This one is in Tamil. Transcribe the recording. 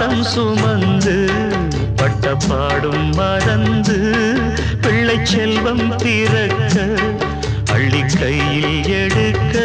பாசம் சுமந்து பட்ட பாடும் மறந்து பிள்ளை செல்வம் பிறக்க அள்ளி கையில் எடுக்க